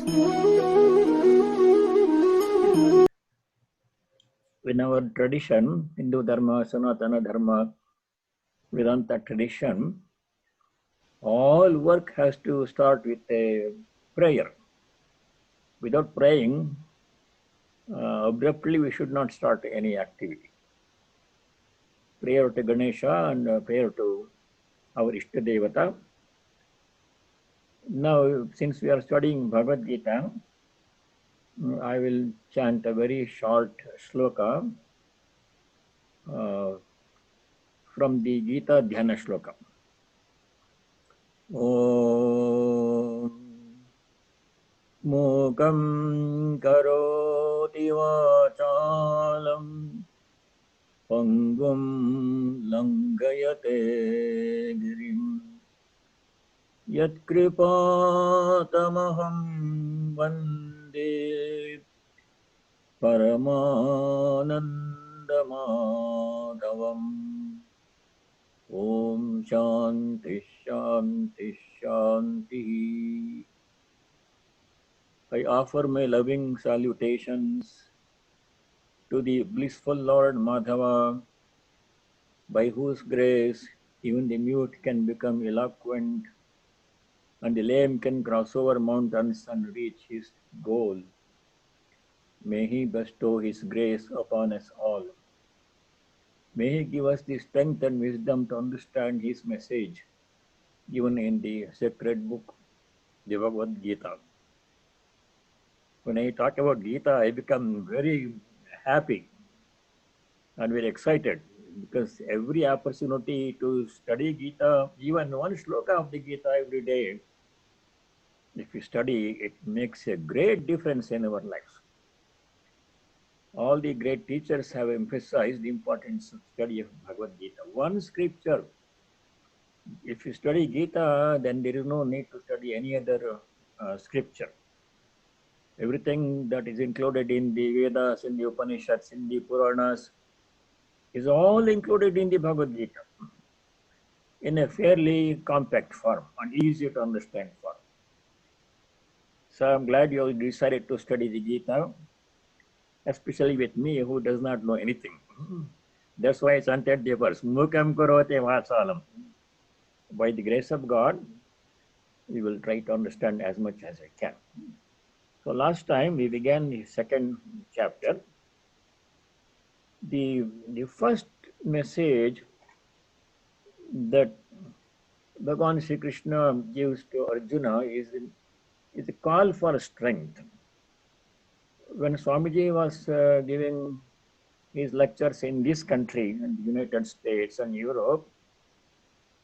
In our tradition, Hindu Dharma, Sanatana Dharma, Vedanta tradition, all work has to start with a prayer. Without praying, abruptly we should not start any activity. Prayer to Ganesha and prayer to our Ishtadevata. Now, since we are studying Bhagavad Gita, I will chant a very short sloka from the Gita Dhyana Shloka. Om Mukam Karoti Vachalam Pangum Langayate Girim Yatkripatamaham Vande Paramanandamadavam. Om Shanti Shanti Shanti. I offer my loving salutations to the blissful Lord Madhava, by whose grace even the mute can become eloquent and the lame can cross over mountains and reach his goal. May he bestow his grace upon us all. May he give us the strength and wisdom to understand his message given in the sacred book, the Bhagavad Gita. When I talk about Gita, I become very happy and very excited because every opportunity to study Gita, even one shloka of the Gita every day, if you study, it makes a great difference in our lives. All the great teachers have emphasized the importance of study of Bhagavad Gita. One scripture, if you study Gita, then there is no need to study any other scripture. Everything that is included in the Vedas, in the Upanishads, in the Puranas, is all included in the Bhagavad Gita in a fairly compact form and easy to understand form. So I'm glad you decided to study the Gita, especially with me who does not know anything. That's why I chanted the verse, Mukam Karote Vachalam. By the grace of God, we will try to understand as much as I can. So last time we began the second chapter. The first message that Bhagavan Sri Krishna gives to Arjuna is a call for strength. When Swamiji was giving his lectures in this country, in the United States and Europe,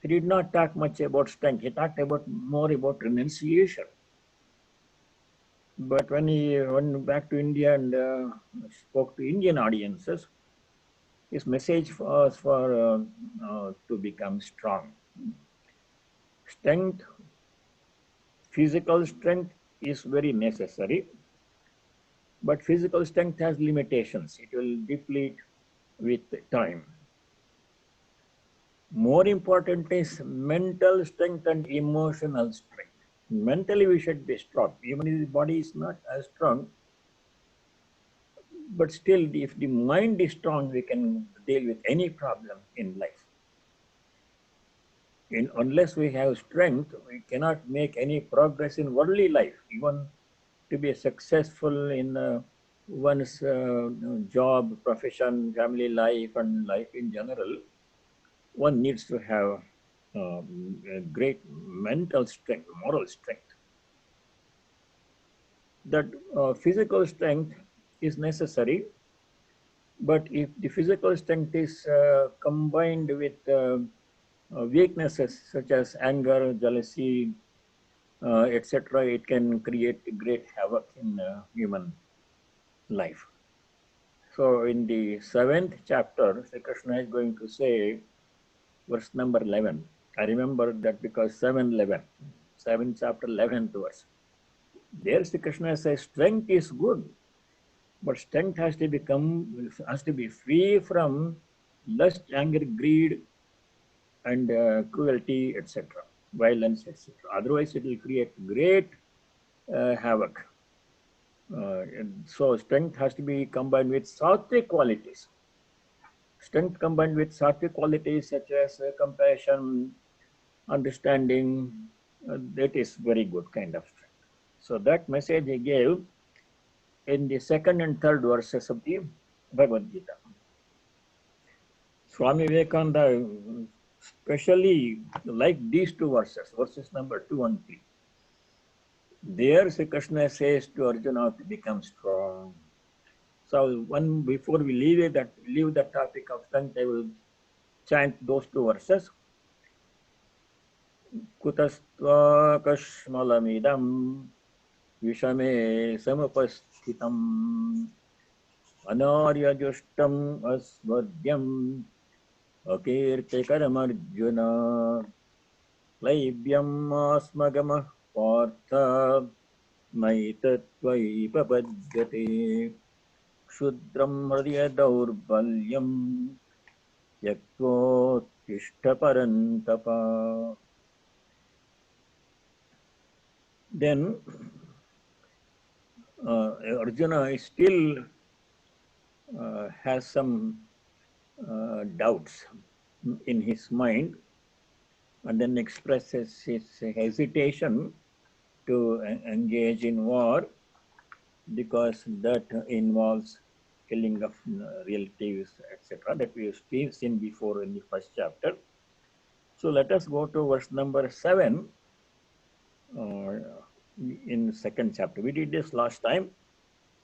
he did not talk much about strength. He talked more about renunciation. But when he went back to India and spoke to Indian audiences, his message was for to become strong. Strength, physical strength is very necessary, but physical strength has limitations. It will deplete with time. More important is mental strength and emotional strength. Mentally, we should be strong. Even if the body is not as strong, but still, if the mind is strong, we can deal with any problem in life. Unless we have strength, we cannot make any progress in worldly life. Even to be successful in one's job, profession, family life, and life in general, one needs to have a great mental strength, moral strength. That physical strength is necessary, but if the physical strength is combined with weaknesses such as anger, jealousy, etc., it can create great havoc in human life. So in the 7th chapter, Sri Krishna is going to say, verse number 11. I remember that because 7:11, 7th chapter, 11th verse. There Sri Krishna says, strength is good, but strength has to be free from lust, anger, greed, and cruelty, etc., violence, etc. Otherwise, it will create great havoc. So strength has to be combined with sattvic qualities. Strength combined with sattvic qualities such as compassion, understanding, that is very good kind of strength. So that message he gave in the second and third verses of the Bhagavad Gita. Swami Vivekananda especially like these two verses, verses number 2 and 3. There Sri Krishna says to Arjuna to become strong. So before we leave the topic of strength, I will chant those two verses. Kutastva kashmalamidam vishame samapasthitam anarya justam asvadyam akirtikaram Laibyam asmagamah partha naitattvaipapadyate Kshudram hriya daurbalyam yaktvottishta parantapa. Then Arjuna still has some doubts in his mind, and then expresses his hesitation to engage in war because that involves killing of relatives, etc. That we have seen before in the first chapter. So let us go to verse number 7 in the second chapter. We did this last time,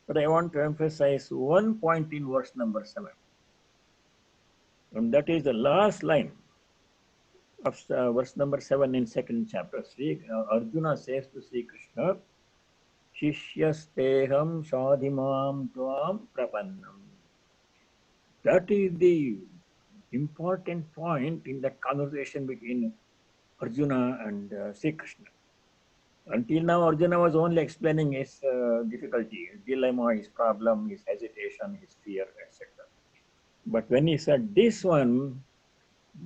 but I want to emphasize one point in verse number 7. And that is the last line of verse number 7 in second chapter. Arjuna says to Sri Krishna, Shishyasteham sadhimam tvam prapannam. That is the important point in the conversation between Arjuna and Sri Krishna. Until now, Arjuna was only explaining his difficulty, his dilemma, his problem, his hesitation, his fear, etc. But when he said this one,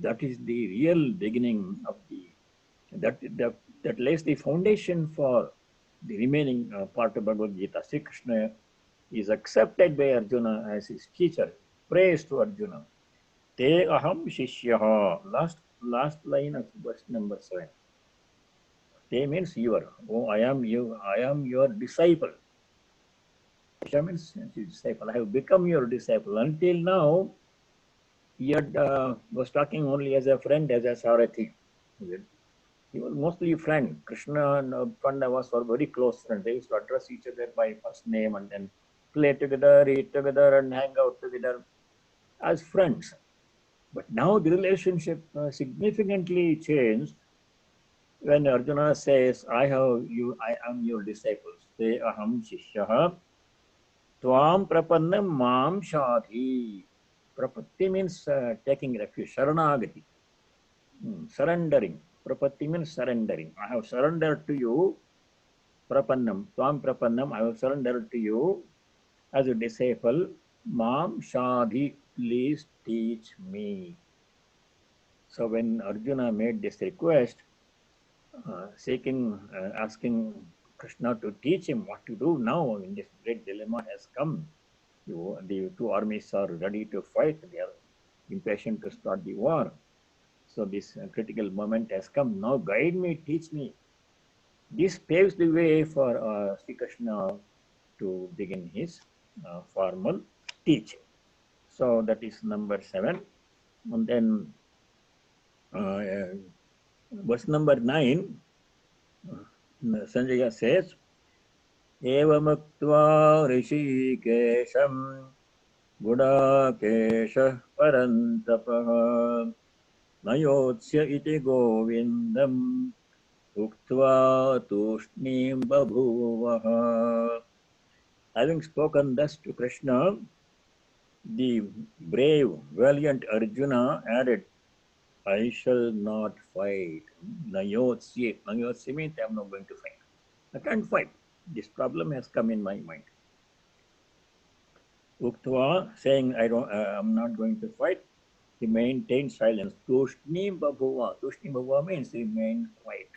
that is the real beginning of that lays the foundation for the remaining part of Bhagavad Gita. Sri Krishna is accepted by Arjuna as his teacher. Praise to Arjuna. Te aham shishyaha. Last line of verse number 7. Te means your. Oh, I am your disciple. Shishya means disciple. I have become your disciple. Until now, he was talking only as a friend, as a Sarathi. He was mostly a friend. Krishna and Pandavas were very close friends. They used to address each other by first name and then play together, eat together, and hang out together as friends. But now the relationship significantly changed when Arjuna says, I am your disciples. Te aham shishyaha tvam prapannam mam shadhi. Prapatti means taking refuge, sharanagati, surrendering. Prapatti means surrendering. I have surrendered to you. Prapannam, tvam prapannam, I have surrendered to you as a disciple. Mam shadhi, please teach me. So when Arjuna made this request, asking Krishna to teach him what to do now when this great dilemma has come. The two armies are ready to fight. They are impatient to start the war. So this critical moment has come. Now guide me, teach me. This paves the way for Sri Krishna to begin his formal teaching. So that is number 7. And then verse number 9, Sanjaya says, Evamuktva rishikesham gudakesha parantapaha nayotsya iti govindam uktva tushnim babhuvaha. Having spoken thus to Krishna, the brave, valiant Arjuna added, I shall not fight. Nayotsya. Nayotsya means I am not going to fight. I can't fight. This problem has come in my mind. Uktva, saying I'm not going to fight, he maintained silence. Tushni babhuva. Tushni babhuva means remain quiet.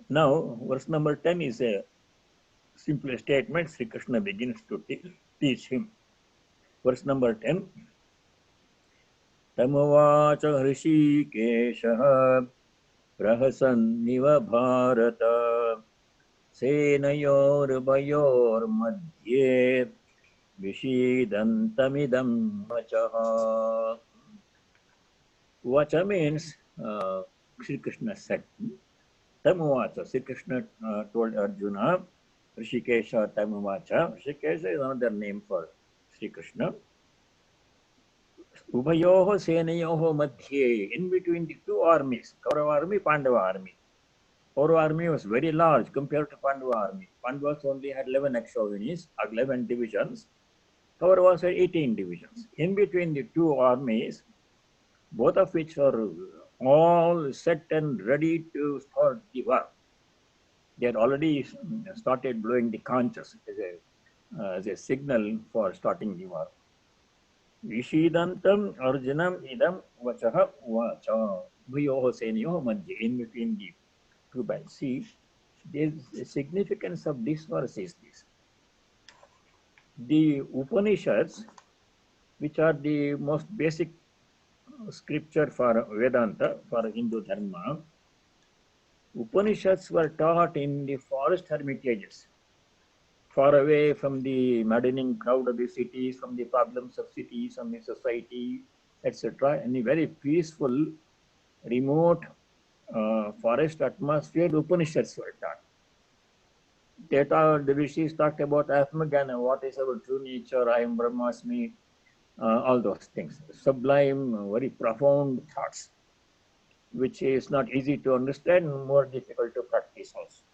Now, verse number 10 is a simple statement. Sri Krishna begins to teach him. Verse number 10. तमुवाच हृषीकेशः प्रहसन्निव भारत सेनयोर्भयोर्मध्ये विषीदन्तमिदं वचः. Vacha means Sri Krishna said. Tamuvacha. Sri Krishna told Arjuna, Rishikesha Tamuvacha. Rishikesha is another name for Sri Krishna. Ubayoho Senayoho Madhye, in between the two armies, Kaurava army, Pandava army. Kaurava army was very large compared to Pandava army. Pandavas only had 11 Akshavinis, 11 divisions. Kauravas had 18 divisions. In between the two armies, both of which are all set and ready to start the war. They had already started blowing the conches as a signal for starting the war. Vishidantam Arjunam idam vachaha vacha. Bhuyoho senyoho madhye. In between the two bands. See, the significance of this verse is this. The Upanishads, which are the most basic scripture for Vedanta, for Hindu Dharma, Upanishads were taught in the forest hermitages, far away from the maddening crowd of the cities, from the problems of cities, from the society, etc. In a very peaceful, remote forest atmosphere, the Upanishads were taught. The rishis talked about Atmagana, what is our true nature, I am Brahmasmi, all those things. Sublime, very profound thoughts, which is not easy to understand, more difficult to practice also.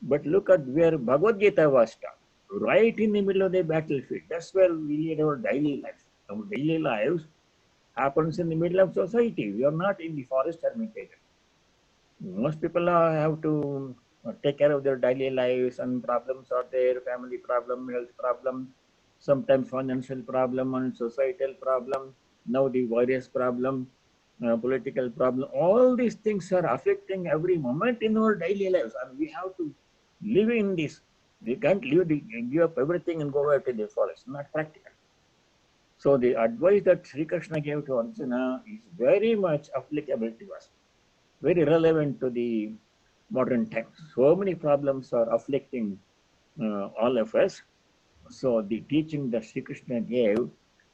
But look at where Bhagavad Gita was taught, right in the middle of the battlefield. That's where we lead our daily life. Our daily lives happens in the middle of society. We are not in the forest hermitage. Most people have to take care of their daily lives, and problems are there, family problem, health problem, sometimes financial problem and societal problem, now the virus problem, political problem. All these things are affecting every moment in our daily lives, and we have to live in this. We can't give up everything and go out to the forest. Not practical. So the advice that Sri Krishna gave to Arjuna is very much applicable to us, very relevant to the modern times. So many problems are afflicting all of us. So the teaching that Sri Krishna gave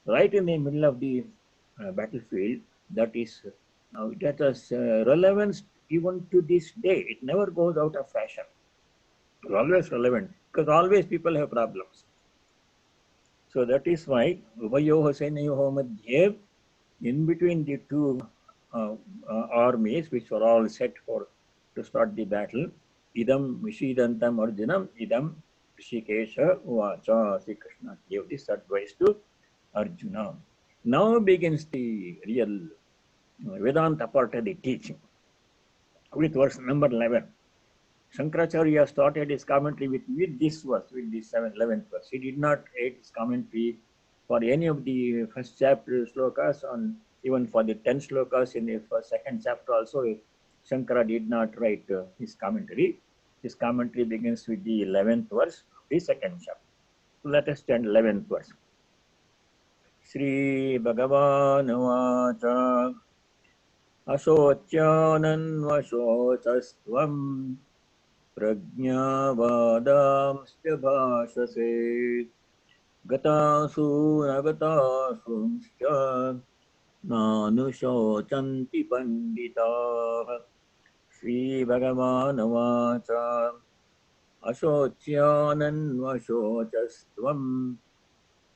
right in the middle of the battlefield, that has relevance even to this day. It never goes out of fashion. It's always relevant because always people have problems. So that is why Ubayoho Senayoho Madhye, in between the two armies, which were all set to start the battle, idam Vishidantam Arjunam, idam Rishikesha Vacha. Sri Krishna gave this advice to Arjuna. Now begins the real Vedanta part of the teaching with verse number 11. Shankaracharya started his commentary with this verse, with this 11th verse. He did not add his commentary for any of the first chapter slokas, and even for the 10 slokas in the second chapter also. Shankara did not write his commentary. His commentary begins with the 11th verse of the second chapter. So let us stand 11th verse. Shri Bhagavan Vacha Ashocyananvashocastvam प्रज्ञावादांश्च भाषसे गतासु नगतासुंश्च नानुशोचन्ति पण्डिताः. श्रीभगवानुवाच अशोच्यानन्वशोचस्त्वं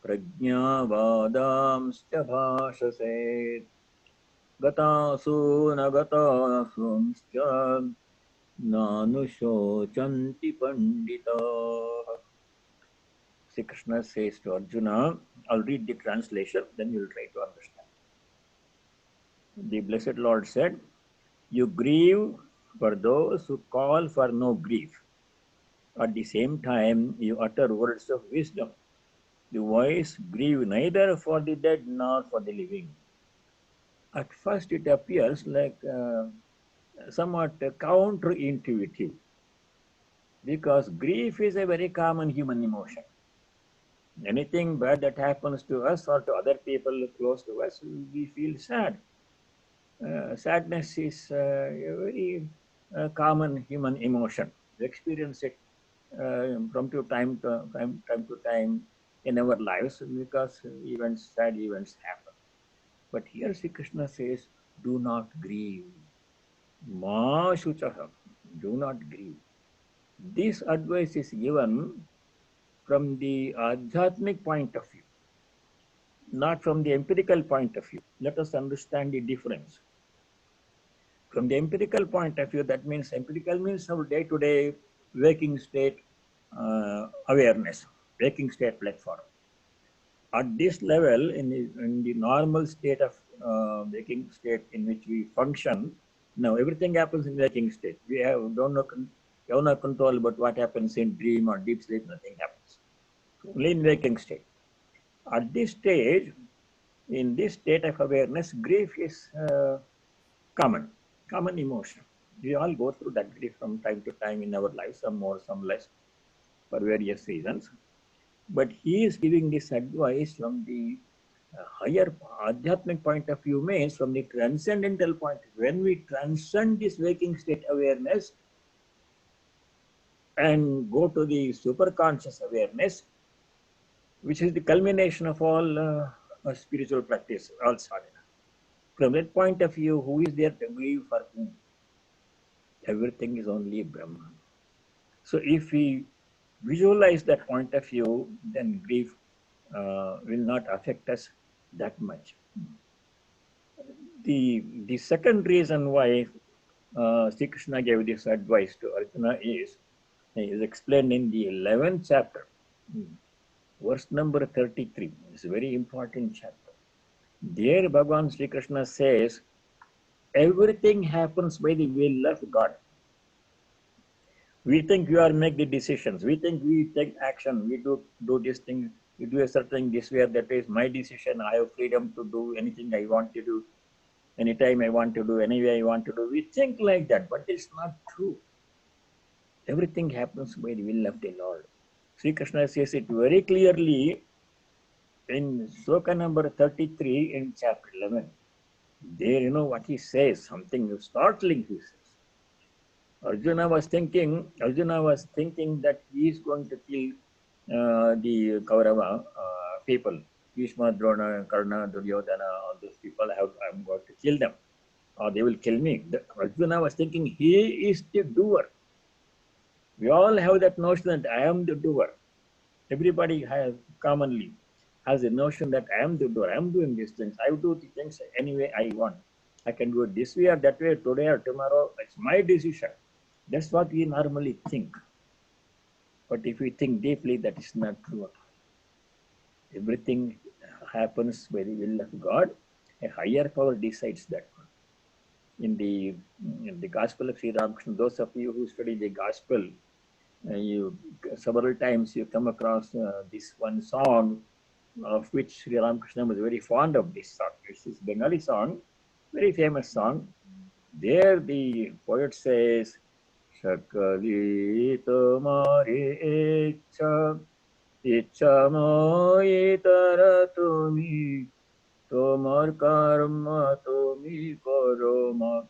प्रज्ञावादांश्च भाषसे गतासु नगतासुंश्च Nanushocanti Pandita. Sri Krishna says to Arjuna, I'll read the translation, then you'll try to understand. The Blessed Lord said, you grieve for those who call for no grief. At the same time, you utter words of wisdom. The wise grieve neither for the dead nor for the living. At first, it appears like somewhat counterintuitive, because grief is a very common human emotion. Anything bad that happens to us or to other people close to us, we feel sad. Sadness is a very common human emotion. We experience it from time to time in our lives, because sad events happen. But here Sri Krishna says, do not grieve. Ma shuchaha, do not grieve. This advice is given from the adhyatmic point of view, not from the empirical point of view. Let us understand the difference. From the empirical point of view, that means empirical means our day-to-day waking state awareness, waking state platform. At this level, in the normal state of waking state in which we function, now everything happens in waking state. We have no control about what happens in dream or deep sleep. Nothing happens. Only in waking state. At this stage, in this state of awareness, grief is common emotion. We all go through that grief from time to time in our lives, some more, some less, for various reasons. But he is giving this advice from the higher adhyatmic point of view, means from the transcendental point. When we transcend this waking state awareness and go to the superconscious awareness, which is the culmination of all spiritual practice, all sadhana. From that point of view, who is there to grieve for whom? Everything is only Brahman. So if we visualize that point of view, then grief will not affect us that much. The second reason why Sri Krishna gave this advice to Arjuna is explained in the 11th chapter, verse number 33. It's a very important chapter. There Bhagavan Sri Krishna says, everything happens by the will of God. We think we are make the decisions. We think we take action. We do this thing. We do a certain this way or that way. It's my decision. I have freedom to do anything I want to do, anytime I want to do, any way I want to do. We think like that, but it's not true. Everything happens by the will of the Lord. Sri Krishna says it very clearly in sloka number 33 in chapter 11. There, you know what he says, something startling he says. Arjuna was thinking that he is going to kill the Kaurava people, Bhishma, Drona, Karna, Duryodhana, all those people. I'm going to kill them, or they will kill me. Arjuna was thinking he is the doer. We all have that notion that I am the doer. Everybody commonly has a notion that I am the doer. I am doing these things. I do the things any way I want. I can do it this way or that way, today or tomorrow. It's my decision. That's what we normally think. But if we think deeply, that is not true at all. Everything happens by the will of God. A higher power decides that one. In the Gospel of Sri Ramakrishna, those of you who study the Gospel, several times you come across this one song, of which Sri Ramakrishna was very fond of this song. This is Bengali song, very famous song. There the poet says, Sakali tomari ichha moi tara tumi, tomar karma tumi karo ma,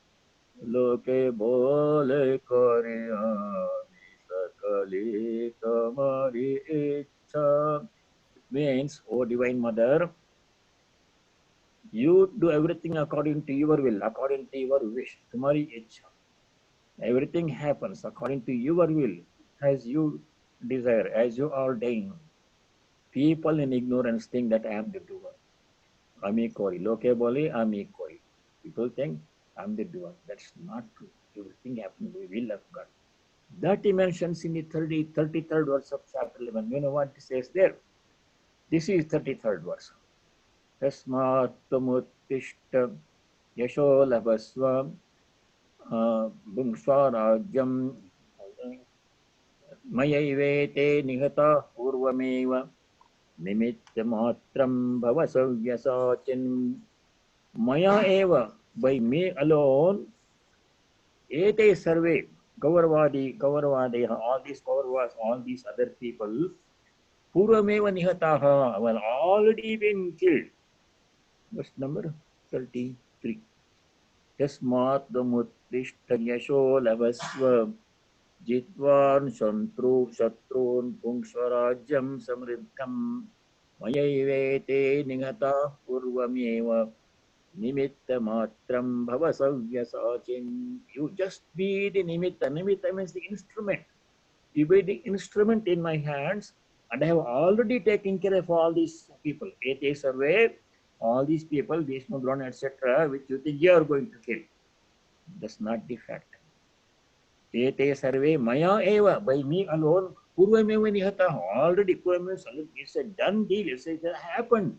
loke bole kare ami, sakali tomari ichha. Means, O Divine Mother, you do everything according to your will, according to your wish, tomari ichha. Everything happens according to your will, as you desire, as you ordain. People in ignorance think that I am the doer. Ami kori. Loke bole ami kori. People think I am the doer. That's not true. Everything happens by the will of God. That he mentions in the 33rd verse of chapter 11. You know what he says there? This is 33rd verse. Tasmat tamuttishta yasho labhasva Bhungsvarajyam Mayayvete Nihata Purvameva Nimittamatram Bhavasavyasatin Maya Eva, by me alone Ete survey, Kauravadi, all these Kauravas, all these other people, Purvameva Nihataha, were already been killed. Verse number 33. Tasmat Damutrishta Yasho Lavasva Jitvan Shatrun Pungsvarajam Samriddham Mayayvete Nihata Purvameva Nimitta Matram Bhavasavya. You just be the Nimitta. Nimitta means the instrument. You be the instrument in my hands, and I have already taken care of all these people. It is away, all these people, Vishnu, Drona, etc., which you think you are going to kill. That's not the fact. Ete sarve maya eva, by me alone, purvameva nihata, already purvameva, it's a done deal, it's it happened.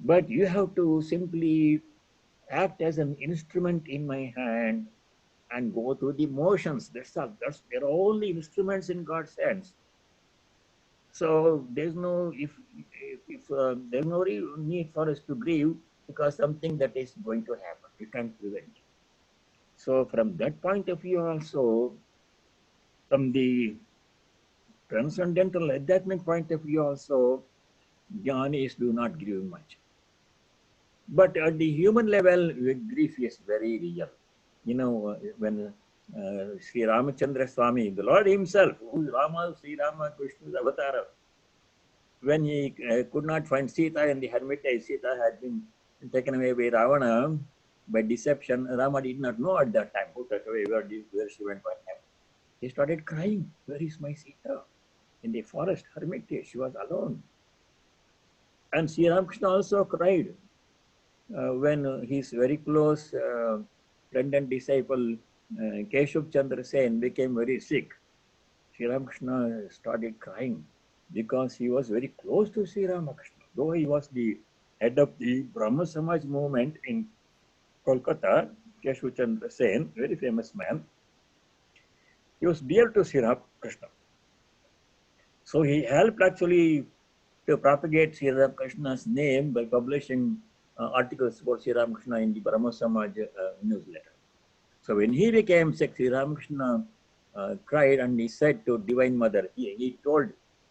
But you have to simply act as an instrument in my hand and go through the motions. That's all. They're only instruments in God's hands. So there's no there's no need for us to grieve because something that is going to happen. You can't prevent it. So from that point of view also, from the transcendental adjustment point of view also, jnanis do not grieve much. But at the human level, grief is very real. You know, when Sri Ramachandra Swami, the Lord himself, who is Rama, Sri Rama, Krishna's avatar, when he could not find Sita in the hermitage, Sita had been taken away by Ravana by deception. Rama did not know at that time who took away, where she went, what happened. He started crying, where is my Sita? In the forest hermitage, she was alone. And Sri Ramakrishna also cried when his very close friend and disciple Keshav Chandra Sen became very sick. Sri Ramakrishna started crying because he was very close to Sri Ramakrishna. Though he was the head of the Brahma Samaj movement in Kolkata, Keshav Chandra Sen, very famous man, he was dear to Sri Ramakrishna. So he helped actually to propagate Sri Ramakrishna's name by publishing articles about Sri Ramakrishna in the Brahma Samaj newsletter. So when he became sick, Sri Ramakrishna cried and he said to Divine Mother, he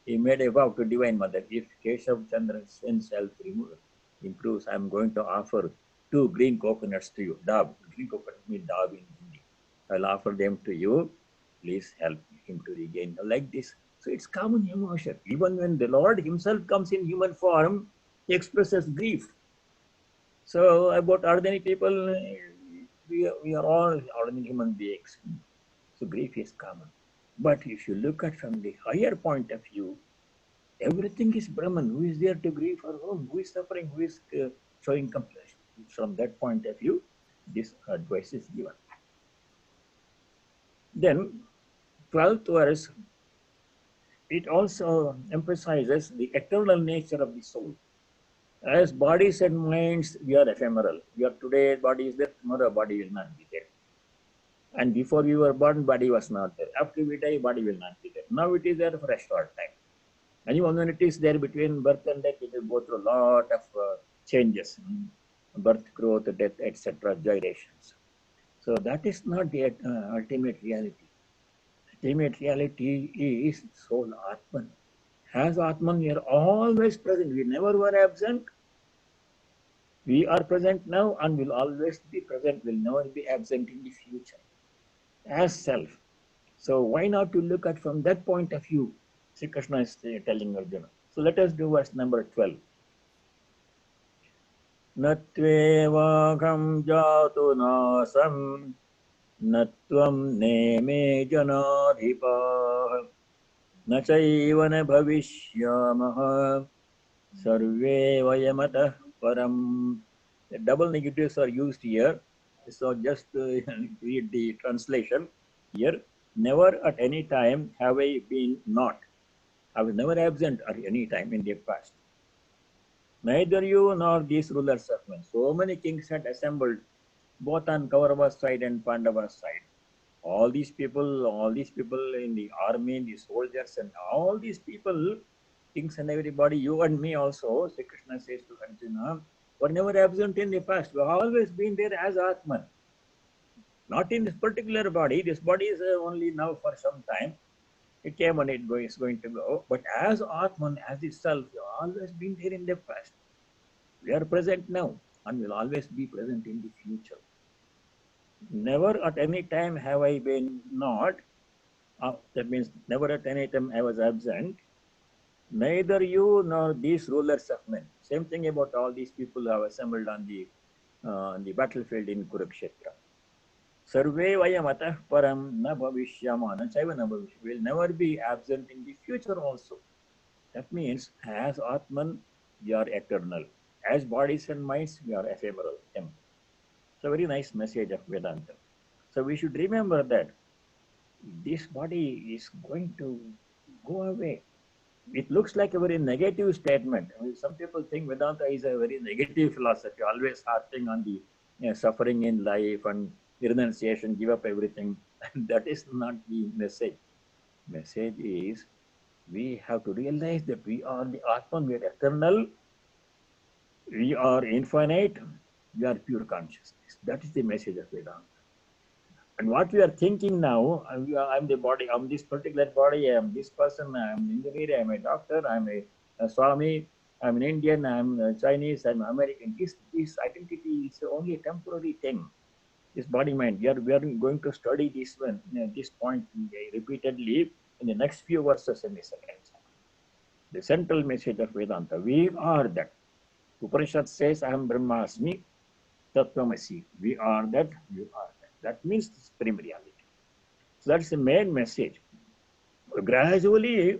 made a vow to Divine Mother, if Keshav Chandra Sen's health improves, I am going to offer 2 green coconuts to you. Dab, green coconut means dab in Hindi. I'll offer them to you. Please help him to regain like this. So it's common emotion. Even when the Lord himself comes in human form, he expresses grief. So about ordinary people, we are all ordinary human beings. So grief is common. But if you look at from the higher point of view, everything is Brahman. Who is there to grieve for whom? Who is suffering? Who is showing compassion? From that point of view, this advice is given. Then, 12th verse, it also emphasizes the eternal nature of the soul. As bodies and minds, we are ephemeral. We are today, body is there, tomorrow body will not be there. And before we were born, body was not there. After we die, body will not be there. Now it is there for a short time. And even when it is there between birth and death, it will go through a lot of changes. Birth, growth, death, etc., gyrations. So that is not the ultimate reality. Ultimate reality is soul Atman. As Atman, we are always present. We never were absent. We are present now and will always be present, will never be absent in the future. As self. So why not to look at from that point of view? Sri Krishna is telling Arjuna. So let us do verse number 12. Natvevakam jatu nasam natvam neme janadhipa nachayvana bhavishyamaha sarve vayamata param. The double negatives are used here. So just read the translation here. Never at any time have I been not. I was never absent at any time in the past. Neither you nor these rulers of men. So many kings had assembled both on Kaurava's side and Pandava's side. All these people in the army, the soldiers, and all these people, kings and everybody, you and me also, Sri Krishna says to Arjuna, were never absent in the past. We have always been there as Atman. Not in this particular body. This body is only now for some time. It came and is going to go. But as Atman, as itself, we have always been there in the past. We are present now and will always be present in the future. Never at any time have I been not. That means never at any time I was absent. Neither you nor these rulers of men. Same thing about all these people who have assembled on the battlefield in Kurukshetra. Sarve vayam atah param na bhavishyama na chaiva na bhavishyama. Will never be absent in the future also. That means as Atman, we are eternal. As bodies and minds, we are ephemeral. It's a very nice message of Vedanta. So we should remember that this body is going to go away. It looks like a very negative statement. I mean, some people think Vedanta is a very negative philosophy, always harping on the suffering in life and renunciation, give up everything. That is not the message. Message is we have to realize that we are the Atman, we are eternal, we are infinite, we are pure consciousness. That is the message of Vedanta. And what we are thinking now, I'm the body, I'm this particular body, I'm this person, I'm an engineer, I'm a doctor, I'm a Swami, I'm an Indian, I'm a Chinese, I'm American. This identity is only a temporary thing. This body mind, we are going to study this one, this point repeatedly in the next few verses in the second chapter. The central message of Vedanta, we are that. Upanishad says, Aham Brahmasmi, Tattvamasi. We are that, you are that. That means the supreme reality. So that's the main message. Gradually,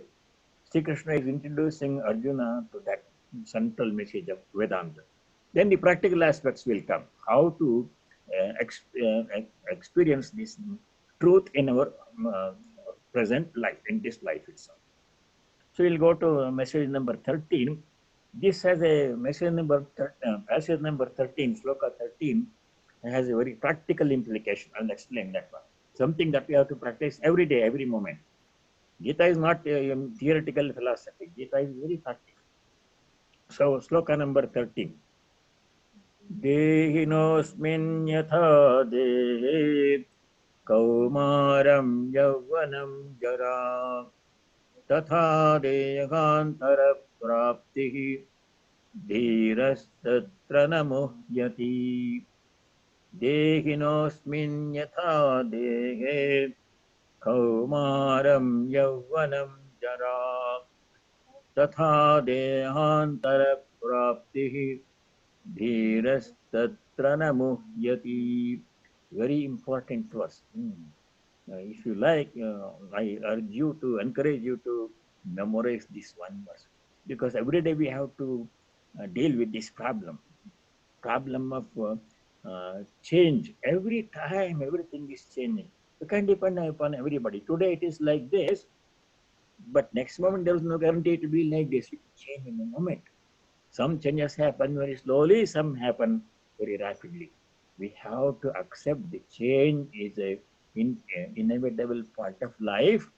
Sri Krishna is introducing Arjuna to that central message of Vedanta. Then the practical aspects will come. How to experience this truth in our present life, in this life itself. So we'll go to message number 13. This has a message number, passage number 13, sloka 13, has a very practical implication. I'll explain that one. Something that we have to practice every day, every moment. Gita is not a theoretical philosophy. Gita is very practical. So, sloka number 13. Dehinosmin yatha dehe kaumaram yavvanam jara तथा देहांतर प्राप्ति धीरस्तत्र न मुह्यति देहिनोऽस्मिन् यथा देहे कौमारं यौवनं जरा तथा देहांतर प्राप्ति धीरस्तत्र न मुह्यति. Very important verse. If you like, I encourage you to memorize this one verse, because every day we have to deal with this problem of change. Every time, everything is changing. You can't depend upon everybody. Today it is like this, but next moment there is no guarantee to be like this. It will change in a moment. Some changes happen very slowly, some happen very rapidly. We have to accept the change is a inevitable part of life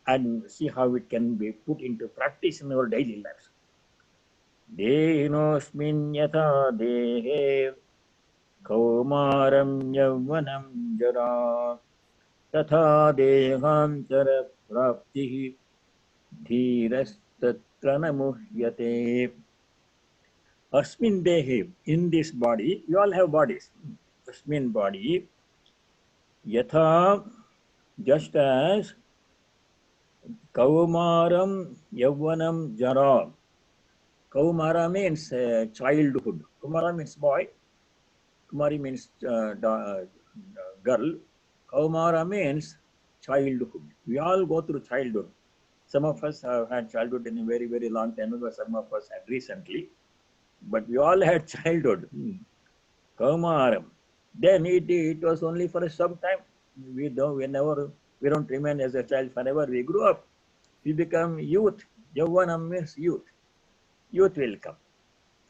and see how it can be put into practice in our daily lives. Dehinosmin yatha dehe kaumaram yavvanam jara tatha dehantara praptihi dhirastatra na muhyate. Asmin dehe, in this body, you all have bodies. Asmin body, yatha, just as Kaumaram Yavvanam Jara. Kaumara means childhood. Kumara means boy. Kumari means girl. Kaumara means childhood. We all go through childhood. Some of us have had childhood in a very, very long time ago. Some of us had recently. But we all had childhood. Kaumaram. Then it was only for some time. We don't remain as a child forever. We grew up. We become youth. Yavvanam means youth. Youth will come.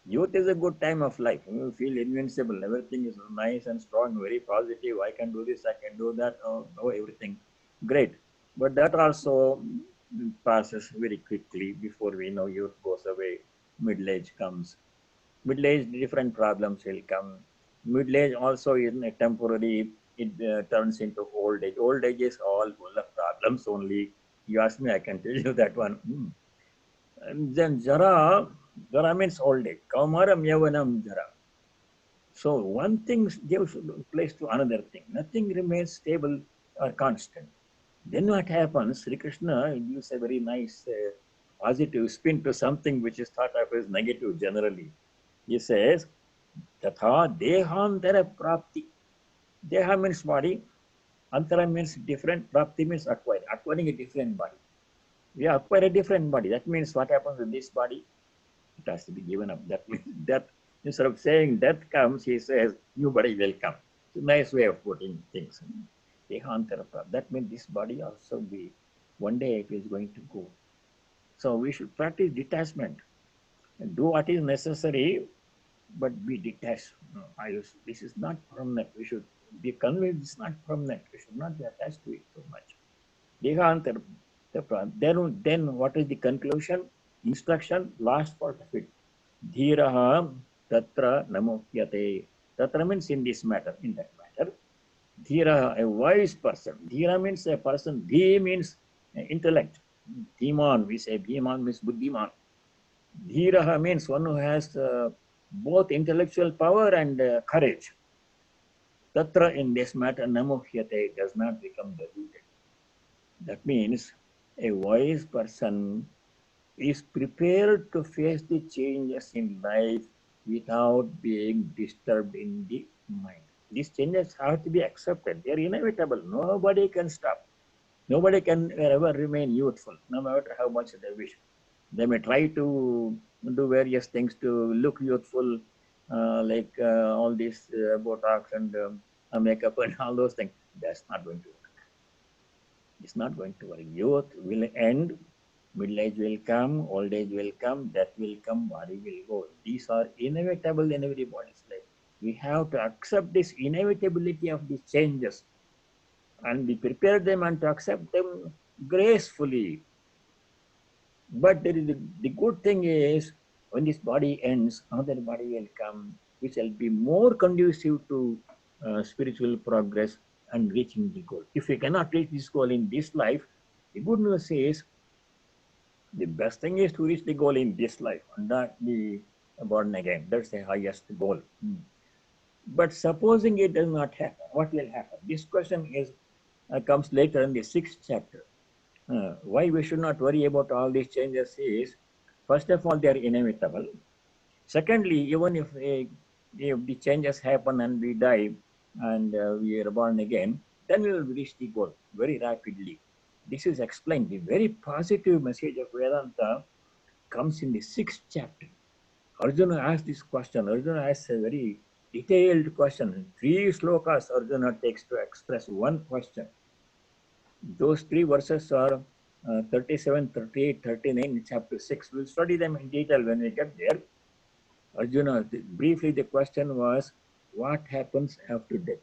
Youth is a good time of life. You feel invincible. Everything is nice and strong, very positive. I can do this, I can do that. Oh, everything. Great. But that also passes very quickly. Before we know, youth goes away. Middle age comes. Middle age, different problems will come. Middle age also is a temporary it turns into old age. Old age is all full of problems only. You ask me, I can tell you that one. And then Jara, Jara means old age. Kaumaram Yavanam Jara. So one thing gives place to another thing. Nothing remains stable or constant. Then what happens? Sri Krishna gives a very nice positive spin to something which is thought of as negative generally. He says, Tatha Dehantara Prapti. Deha means body, Antara means different, Prapti means acquire, acquiring a different body. We acquire a different body. That means what happens with this body? It has to be given up. That means that instead of saying death comes, he says new body will come. It's a nice way of putting things. Dehantara Prapti. That means this body also be, one day it is going to go. So we should practice detachment and do what is necessary, but be detached. No, this is not permanent. We should be convinced it's not permanent. We should not be attached to it so much. Then what is the conclusion? Instruction, last part of it. Dhiraha tatra namokyate. Tatra means in this matter, in that matter. Dhiraha, a wise person. Dhira means a person. Dhi means intellect. Dhiman, we say Dhiman means Buddhiman. Dhiraha means one who has both intellectual power and courage. Tatra, in this matter, namuhyate, does not become deluded. That means a wise person is prepared to face the changes in life without being disturbed in the mind. These changes have to be accepted. They are inevitable. Nobody can stop. Nobody can ever remain youthful, no matter how much they wish. They may try to do various things to look youthful, like all this Botox and makeup and all those things. That's not going to work. It's not going to work. Youth will end, middle age will come, old age will come, death will come, body will go. These are inevitable in everybody's life. We have to accept this inevitability of these changes and be prepared them and to accept them gracefully. But the good thing is, when this body ends, another body will come, which will be more conducive to spiritual progress and reaching the goal. If we cannot reach this goal in this life, the good news is the best thing is to reach the goal in this life and not be born again. That's the highest goal. But supposing it does not happen, what will happen? This question is comes later in the 6th chapter. Why we should not worry about all these changes is, first of all, they are inevitable. Secondly, even if the changes happen and we die and we are born again, then we will reach the goal very rapidly. This is explained. The very positive message of Vedanta comes in the 6th chapter. Arjuna asked this question. Arjuna asks a very detailed question. 3 slokas Arjuna takes to express one question. Those 3 verses are 37, 38, 39 in chapter 6. We'll study them in detail when we get there. Arjuna, briefly the question was, what happens after death?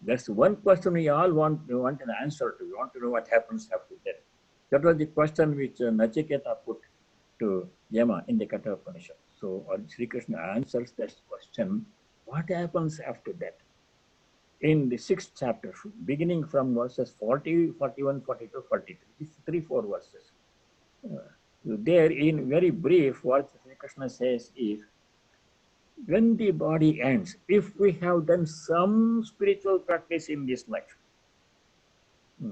That's one question we all want an answer to. We want to know what happens after death. That was the question which Nachiketa put to Yama in the Katha Upanishad. So Sri Krishna answers that question, what happens after death? In the 6th chapter, beginning from verses 40, 41, 42, 43, 3-4 verses. There, in very brief, what Sri Krishna says is, when the body ends, if we have done some spiritual practice in this life,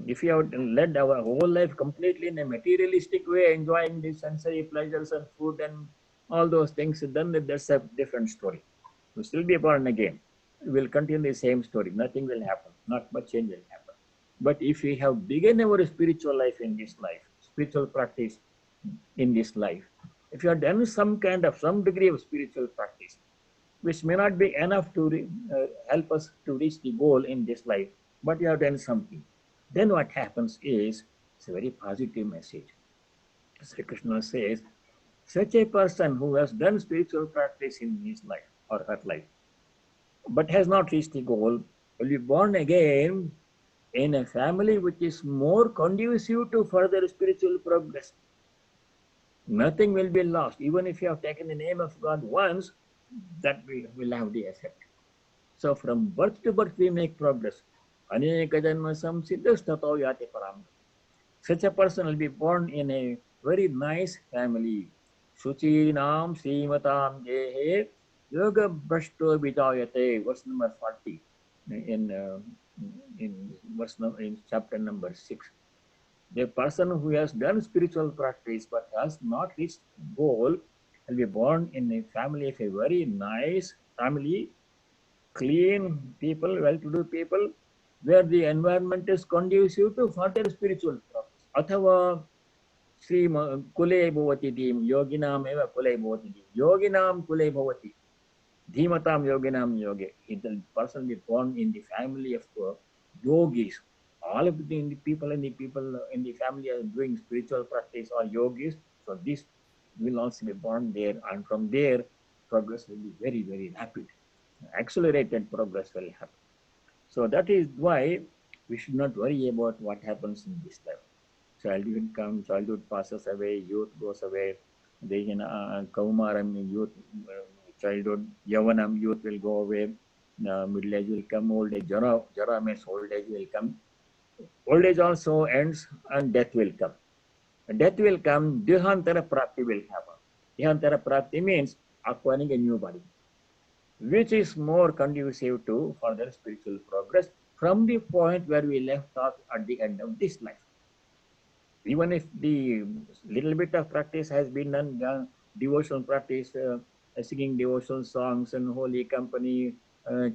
if we have led our whole life completely in a materialistic way, enjoying the sensory pleasures and food and all those things, then that's a different story. We'll still be born again. We'll continue the same story. Nothing will happen. Not much change will happen. But if we have begun our spiritual life in this life, spiritual practice in this life, if you have done some degree of spiritual practice, which may not be enough to help us to reach the goal in this life, but you have done something, then what happens is, it's a very positive message. Sri Krishna says, such a person who has done spiritual practice in his life or her life, but has not reached the goal, will be born again in a family which is more conducive to further spiritual progress. Nothing will be lost. Even if you have taken the name of God once, that will have the effect. So from birth to birth we make progress. Aneka janma samsiddhastato yati param. Such a person will be born in a very nice family. Shuchinam Srimatam Jehe Yoga Brashto Vidayate, verse number 40 in, in chapter number 6. The person who has done spiritual practice but has not reached goal will be born in a family of a very nice family, clean people, well-to-do people, where the environment is conducive to further spiritual progress. Athava Sri Kule Bhavati Dim, Yoginam Eva Kule Bhavati Dim, Yoginam Kule Bhavati, Dhimatam Yoginam Yogi. The person is born in the family of yogis. All of the people in the family are doing spiritual practice or yogis. So this will also be born there, and from there, progress will be very, very rapid. Accelerated progress will happen. So that is why we should not worry about what happens in this life. Childhood comes, childhood passes away, youth goes away. Then Kaumaram, youth, childhood, Yavanam, youth will go away. Middle age will come, old age, Jara means old age will come. Old age also ends and death will come. Death will come, Dihantara Prapti will happen. Dihantara Prapti means acquiring a new body, which is more conducive to further spiritual progress from the point where we left off at the end of this life. Even if the little bit of practice has been done, devotional practice, singing devotional songs and holy company,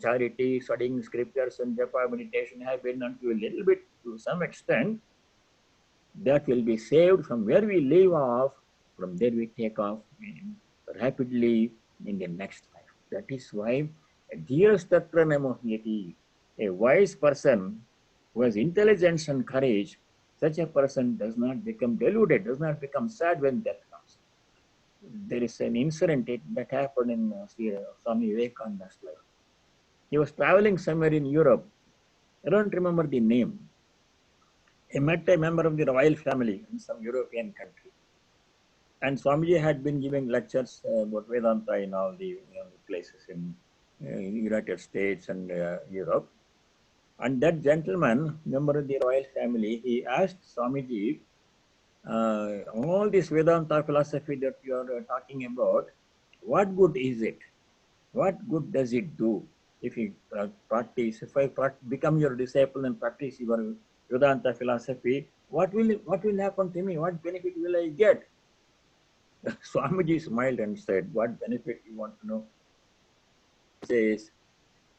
charity, studying scriptures and japa meditation have been done to a little bit, to some extent, that will be saved from where we leave off. From there we take off rapidly in the next life. That is why, dearest Tatra Namohyati, a wise person who has intelligence and courage, such a person does not become deluded, does not become sad when death comes. There is an incident that happened in Swami Vivekananda's life. He was traveling somewhere in Europe. I don't remember the name. He met a member of the royal family in some European country. And Swamiji had been giving lectures about Vedanta in all the places in United States and Europe. And that gentleman, member of the royal family, he asked Swamiji, all this Vedanta philosophy that you are talking about, what good is it? What good does it do if you practice, if I become your disciple and practice your Vedanta philosophy, what will happen to me? What benefit will I get? Swamiji smiled and said, what benefit you want to know? He says,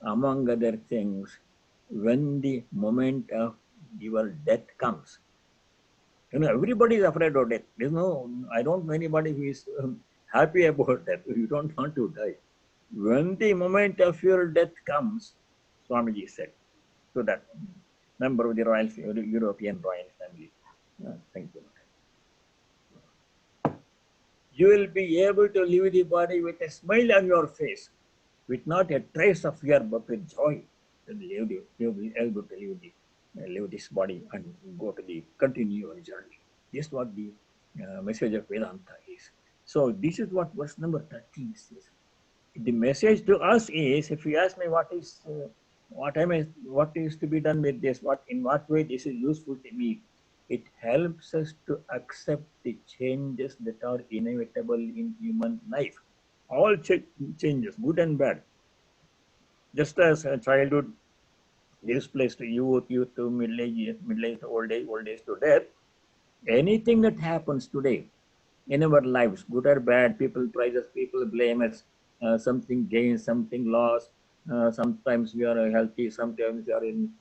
among other things, when the moment of your death comes, everybody is afraid of death. I don't know anybody who is happy about death. You don't want to die. When the moment of your death comes, Swamiji said to that member of the European royal family, thank you. You will be able to leave the body with a smile on your face, with not a trace of fear, but with joy. You'll be able to leave this body and go to the continue your journey. This is what the message of Vedanta is. So this is what verse number 13 says. The message to us is, if you ask me what is to be done with this, in what way this is useful to me, it helps us to accept the changes that are inevitable in human life. All changes, good and bad. Just as a childhood gives place to youth, youth to middle age to old age to death, anything that happens today in our lives, good or bad, people praise us, people blame us, something gains, something lost. Sometimes we are healthy, sometimes we are in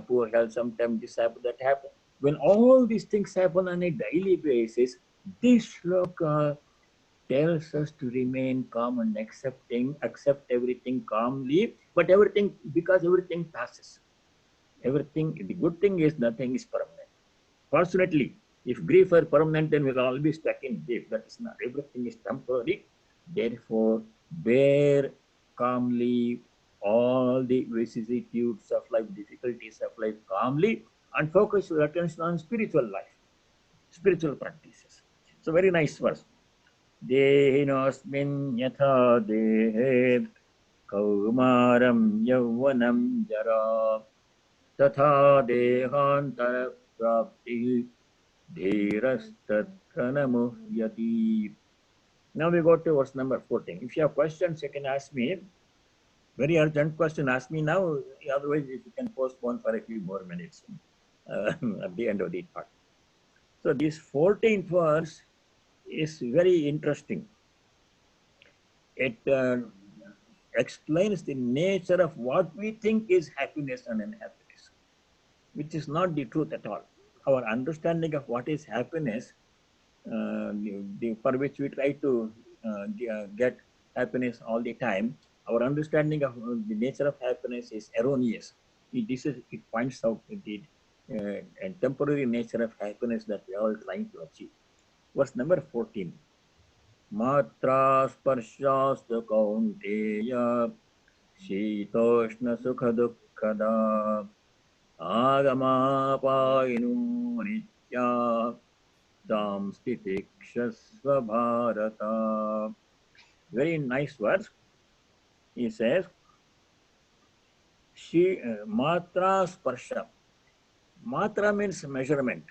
poor health, sometimes this happens, that happens. When all these things happen on a daily basis, this shloka tells us to remain calm and accept everything calmly, but because everything passes. Everything, the good thing is nothing is permanent. Fortunately, if grief were permanent, then we'll all be stuck in grief. That is not. Everything is temporary. Therefore, bear calmly all the vicissitudes of life, difficulties of life calmly, and focus your attention on spiritual life, spiritual practices. So very nice verse. Dehinosmin yatha dehe Kaumaram Yauvanam Jara Tatha Dehantara Prapti Dhirastatra Namuhyati. Now we go to verse number 14. If you have questions, you can ask me. Very urgent question, ask me now. Otherwise, if you can postpone for a few more minutes at the end of the part. So this 14th verse is very interesting. It explains the nature of what we think is happiness and unhappiness, which is not the truth at all. Our understanding of what is happiness, for which we try to get happiness all the time, our understanding of the nature of happiness is erroneous. It points out the temporary nature of happiness that we are all trying to achieve. Verse number 14. Matra sparshastha kaunteya shitoshna sukha dukkada agamapainu nitya tam stitikshasva bharata. Very nice words. He says, Matra sparsha. Matra means measurement.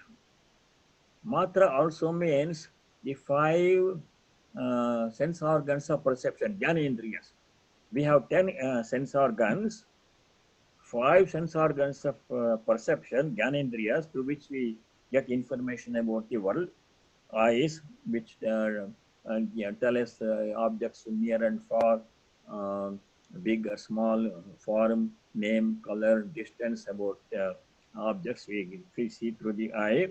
Matra also means the five sense organs of perception, Jnanendriyas. We have 10 sense organs, 5 sense organs of perception, Jnanendriyas, through which we get information about the world. Eyes, which tell us objects near and far, big or small, form, name, color, distance about objects we see through the eye.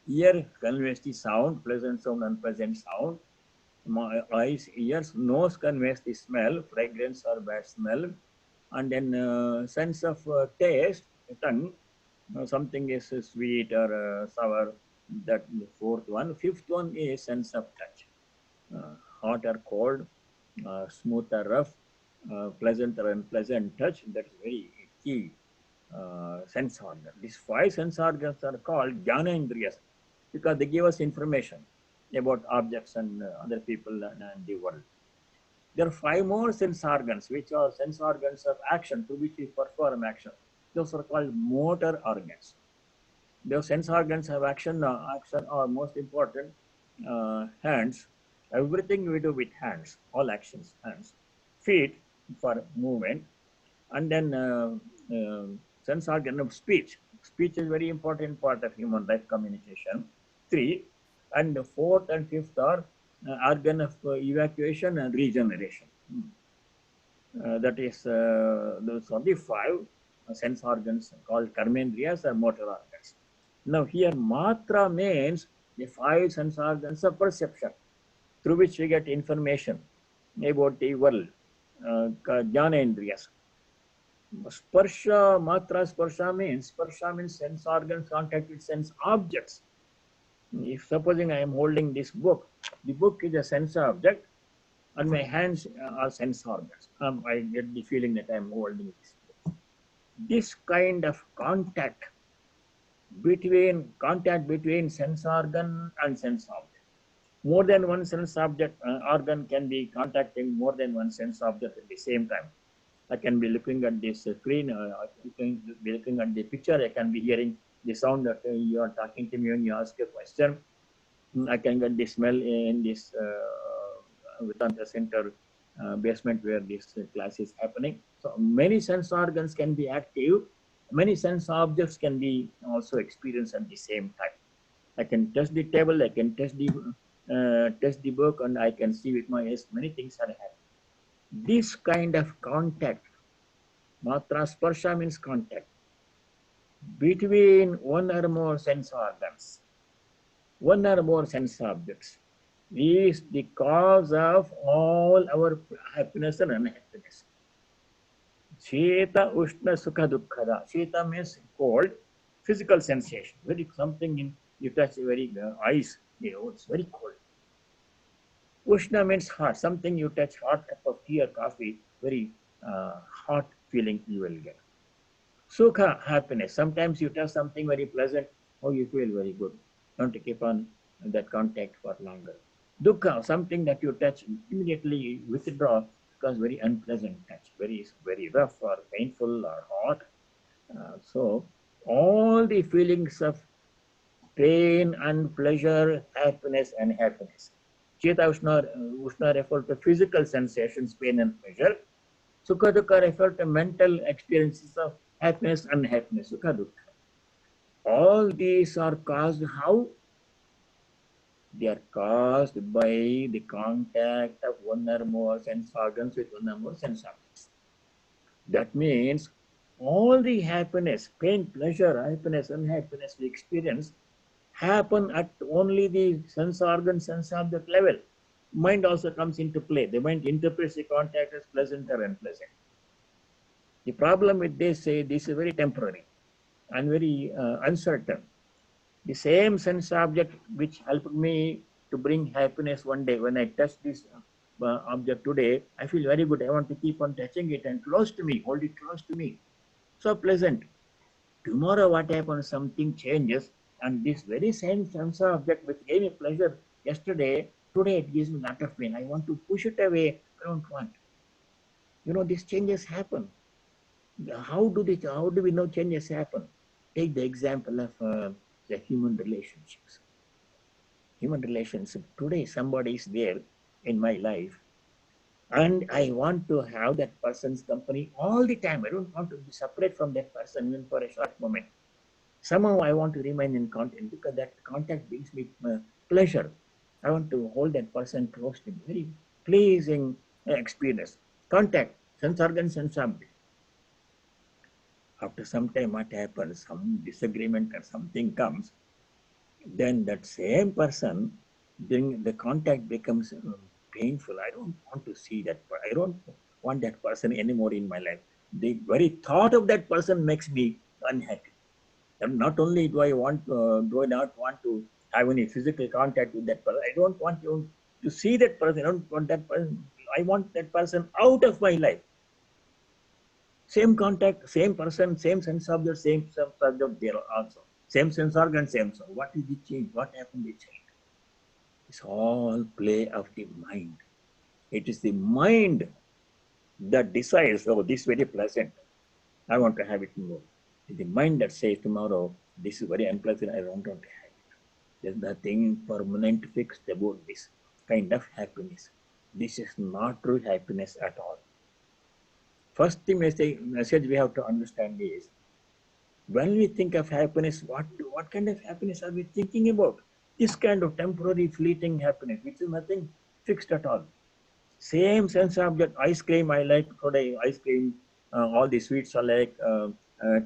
Ear conveys the sound, pleasant sound, unpleasant sound. Eyes, ears, nose conveys the smell, fragrance or bad smell. And then sense of taste, tongue, something is sweet or sour, that the fourth one. Fifth one is sense of touch, hot or cold, smooth or rough, pleasant or unpleasant touch. That is very key sense organ. These 5 sense organs are called Jnanendriyas because they give us information about objects and other people and the world. There are 5 more sense organs, which are sense organs of action, through which we perform action. Those are called motor organs. Those sense organs of action are most important. Hands, everything we do with hands, all actions, hands. Feet for movement, and then sense organ of speech. Speech is very important part of human life communication. 3, and the 4th and 5th are organ of evacuation and regeneration. That is, those are the 5 sense organs called karmendriyas or motor organs. Now here matra means the 5 sense organs of perception through which we get information about the world, jnanendriyas. Sparsha, matra sparsha means sense organs contact with sense objects. If supposing I am holding this book, the book is a sense object and my hands are sense organs. I get the feeling that I am holding this book. This kind of contact between sense organ and sense object. More than one sense object organ can be contacting more than one sense object at the same time. I can be looking at this screen, I can be looking at the picture, I can be hearing the sound that you are talking to me when you ask a question. I can get the smell in this Vedanta Center basement where this class is happening. So many sense organs can be active. Many sense objects can be also experienced at the same time. I can touch the table, I can touch the book, and I can see with my eyes many things are happening. This kind of contact, matra sparsha means contact, between one or more sense organs, one or more sense objects, is the cause of all our happiness and unhappiness. Sheta, Ushna, Sukha, Dukkhada. Sheta means cold, physical sensation. Very something in you touch very ice, it's very cold. Ushna means hot, something you touch, hot cup of tea or coffee, very hot feeling you will get. Sukha, happiness. Sometimes you touch something very pleasant, oh, you feel very good. Don't keep on that contact for longer. Dukkha, something that you touch, immediately withdraw, cause very unpleasant touch, very rough or painful or hot. So all the feelings of pain and pleasure, happiness and happiness. Cheta Ushna refer to physical sensations, pain and pleasure. Sukha Dukha refer to mental experiences of happiness and unhappiness. Sukha Dukha. All these are caused how? They are caused by the contact of one or more sense organs with one or more sense objects. That means all the happiness, pain, pleasure, happiness, unhappiness we experience happen at only the sense organ, sense object level. Mind also comes into play. The mind interprets the contact as pleasant or unpleasant. The problem with this, this is very temporary and very uncertain. The same sense object which helped me to bring happiness one day, when I touch this object today, I feel very good. I want to keep on touching it and close to me, hold it close to me. So pleasant. Tomorrow what happens? Something changes, and this very same sense object which gave me pleasure yesterday, today it gives me a lot of pain. I want to push it away. I don't want. These changes happen. How do we know changes happen? Take the example of the human relationships. Human relationship. Today, somebody is there in my life, and I want to have that person's company all the time. I don't want to be separate from that person even for a short moment. Somehow I want to remain in contact because that contact brings me pleasure. I want to hold that person close to me. Very pleasing experience. Contact, sense organ, sense object. After some time, what happens? Some disagreement or something comes. Then that same person, then the contact becomes painful. I don't want to see that. I don't want that person anymore in my life. The very thought of that person makes me unhappy. And not only do I not want to have any physical contact with that person, I don't want to see that person. I don't want that person. I want that person out of my life. Same contact, same person, same sense of the same subject there also. Same sense organ, same soul. What is the change? What happened to change? It's all play of the mind. It is the mind that decides, oh, this is very pleasant. I want to have it more. It's the mind that says tomorrow, this is very unpleasant. I don't want to have it. There's nothing permanent fixed about this kind of happiness. This is not true happiness at all. First thing message we have to understand is, when we think of happiness, what kind of happiness are we thinking about? This kind of temporary, fleeting happiness, which is nothing fixed at all. Same sense object, ice cream, I like today, ice cream, all the sweets I like,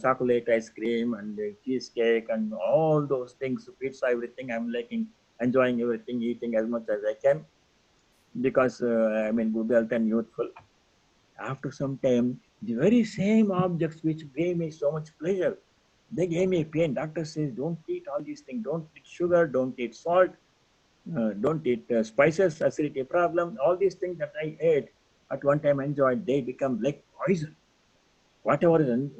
chocolate ice cream and cheesecake and all those things, pizza, everything I'm liking, enjoying everything, eating as much as I can because I'm in good health and youthful. After some time, the very same objects which gave me so much pleasure, they gave me pain. Doctor says, don't eat all these things. Don't eat sugar, don't eat salt, don't eat spices, acidity problem. All these things that I ate at one time enjoyed, they become like poison. Whatever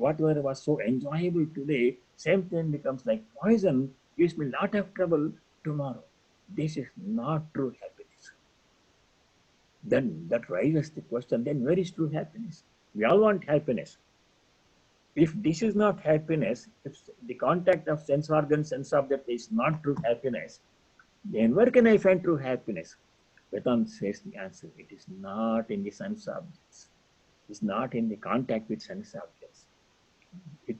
was so enjoyable today, same thing becomes like poison, gives me a lot of trouble tomorrow. This is not true happiness. Then that raises the question, then where is true happiness? We all want happiness. If this is not happiness, if the contact of sense organ, sense object is not true happiness, then where can I find true happiness? Vedanta says the answer, it is not in the sense objects. It's not in the contact with sense objects.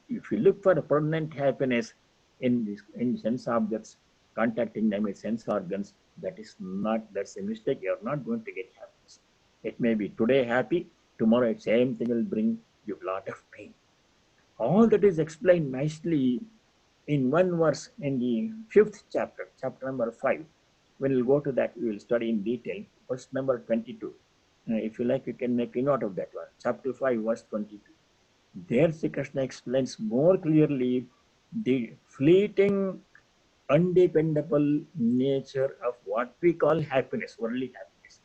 If you look for a permanent happiness in sense objects, contacting them with sense organs, that's a mistake. You're not going to get happiness. It may be today happy, tomorrow the same thing will bring you a lot of pain. All that is explained nicely in one verse in the 5th chapter, chapter number 5. When we'll go to that, we will study in detail. Verse number 22. If you like, you can make a note of that one. Chapter 5, verse 22. There, Sri Krishna explains more clearly the fleeting, undependable nature of what we call happiness, worldly happiness.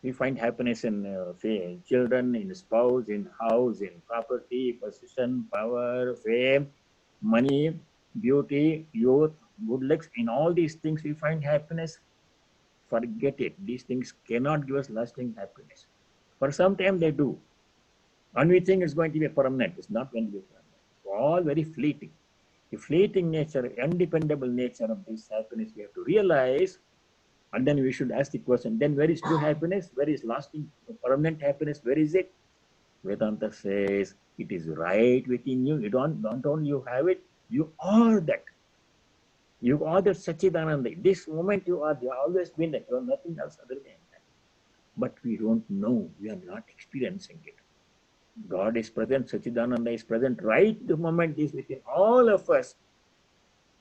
We find happiness in children, in spouse, in house, in property, position, power, fame, money, beauty, youth, good looks. In all these things, we find happiness. Forget it. These things cannot give us lasting happiness. For some time they do. And we think it's going to be permanent. It's not going to be permanent. It's all very fleeting. The fleeting nature, undependable nature of this happiness, we have to realize, and then we should ask the question, then where is true happiness? Where is lasting, permanent happiness? Where is it? Vedanta says, it is right within you. You don't only you have it, you are that. You are the Sachidananda. This moment you are, you have always been that. You are nothing else other than that. But we don't know. We are not experiencing it. God is present, Sachidananda is present right the moment is within all of us,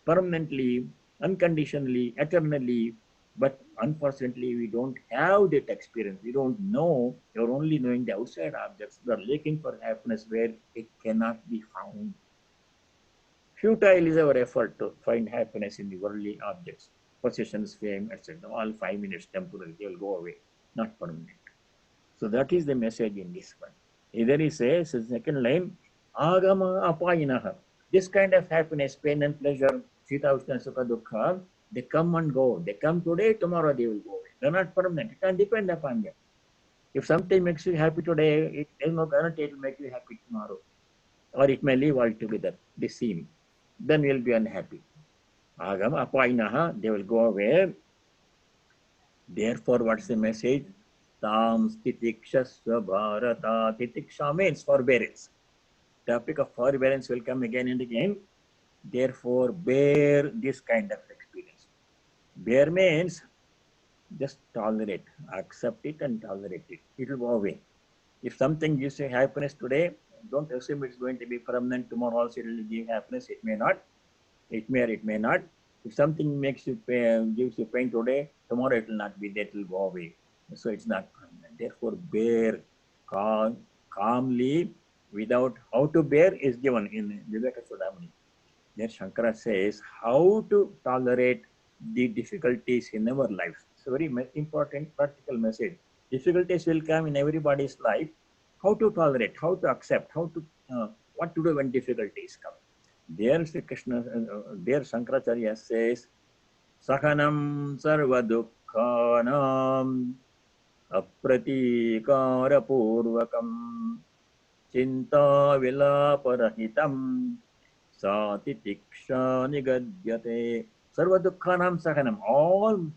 permanently, unconditionally, eternally. But unfortunately, we don't have that experience. We don't know. You're only knowing the outside objects. You are looking for happiness where it cannot be found. Futile is our effort to find happiness in the worldly objects, possessions, fame, etc. All 5 minutes temporary, they will go away, not permanent. So that is the message in this one. Either he says, second line, agama apayinaha. This kind of happiness, pain and pleasure, sita, ushna, sukha, dukkha, they come and go. They come today, tomorrow they will go away. They're not permanent. It can't depend upon them. If something makes you happy today, there's no guarantee it will make you happy tomorrow. Or it may leave altogether, the same. Then you'll be unhappy. Agama apayinaha, they will go away. Therefore, what's the message? Tam titikshasva bharata. Titiksha means forbearance. Topic of forbearance will come again and again. Therefore, bear this kind of experience. Bear means just tolerate, accept it and tolerate it. It will go away. If something gives you happiness today, don't assume it's going to be permanent. Tomorrow also it will give happiness. It may not. It may or it may not. If something makes you pain, gives you pain today, tomorrow it will not be there. It will go away. So it's not permanent. Therefore, bear calmly without how to bear is given in Viveka Sudamani. There Shankara says how to tolerate the difficulties in our lives. It's a very important practical message. Difficulties will come in everybody's life. How to tolerate, how to accept, how to what to do when difficulties come. There Sri Krishna, there Shankaracharya says, Sahanam sarva dukkhanam apratikara purvakam chinta vilaparahitam satitiksha nigadyate. Sarva dukkhanam sahanam. All